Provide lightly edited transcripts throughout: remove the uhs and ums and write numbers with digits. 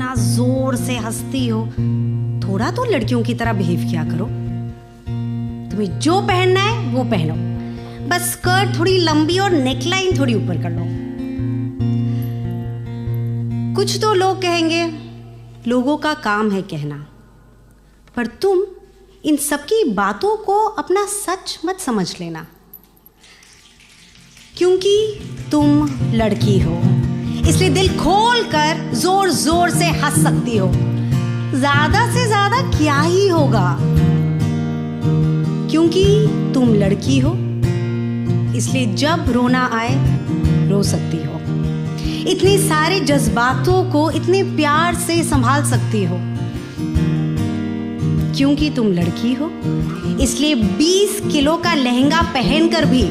इतना जोर से हंसती हो, थोड़ा तो लड़कियों की तरह बिहेव किया करो। तुम्हें जो पहनना है वो पहनो, बस स्कर्ट थोड़ी लंबी और नेकलाइन थोड़ी ऊपर कर लो। कुछ तो लोग कहेंगे लोगों का काम है कहना, पर तुम इन सबकी बातों को अपना सच मत समझ लेना, क्योंकि तुम लड़की हो, इसलिए दिल खोल कर जोर जोर से हंस सकती हो। ज्यादा से ज्यादा क्या ही होगा, क्योंकि तुम लड़की हो, इसलिए जब रोना आए रो सकती हो। इतने सारे जज्बातों को इतने प्यार से संभाल सकती हो, क्योंकि तुम लड़की हो, इसलिए 20 किलो का लहंगा पहनकर भी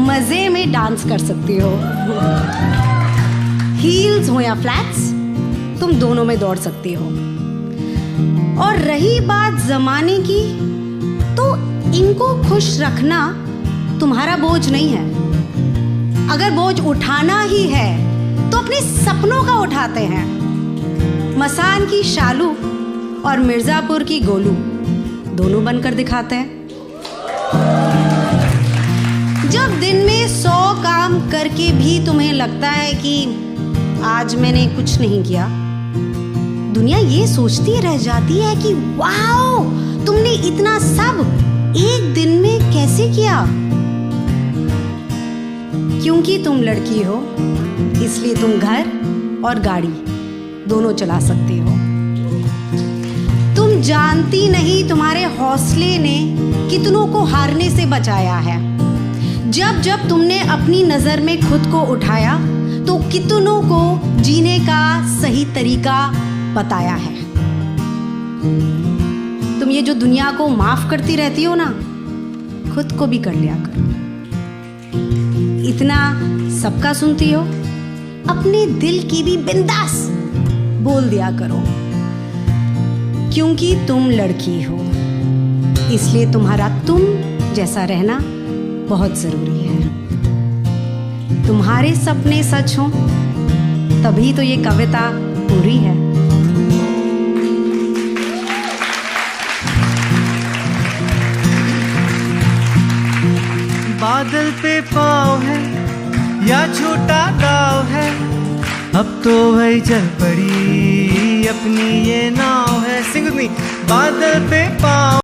मजे में डांस कर सकती हो। हील्स हो या फ्लैट्स, तुम दोनों में दौड़ सकती हो। और रही बात जमाने की, तो इनको खुश रखना तुम्हारा बोझ नहीं है। अगर बोझ उठाना ही है तो अपने सपनों का उठाते हैं। मसान की शालू और मिर्जापुर की गोलू दोनों बनकर दिखाते हैं। जब दिन में 100 काम करके भी तुम्हें लगता है कि आज मैंने कुछ नहीं किया, दुनिया ये सोचती रह जाती है कि वाओ, तुमने इतना सब एक दिन में कैसे किया। क्योंकि तुम लड़की हो, इसलिए तुम घर और गाड़ी दोनों चला सकती हो। तुम जानती नहीं तुम्हारे हौसले ने कितनों को हारने से बचाया है। जब जब तुमने अपनी नजर में खुद को उठाया तो कितनों को जीने का सही तरीका बताया है। तुम ये जो दुनिया को माफ करती रहती हो ना, खुद को भी कर लिया करो। इतना सबका सुनती हो, अपने दिल की भी बिंदास बोल दिया करो। क्योंकि तुम लड़की हो, इसलिए तुम्हारा तुम जैसा रहना बहुत जरूरी है। तुम्हारे सपने सच हों, तभी तो ये कविता पूरी है। बादल पे पाँव है या छोटा गाँव है, अब तो भाई चल पड़ी अपनी ये नाव है। सिंग में बादल पे पाँव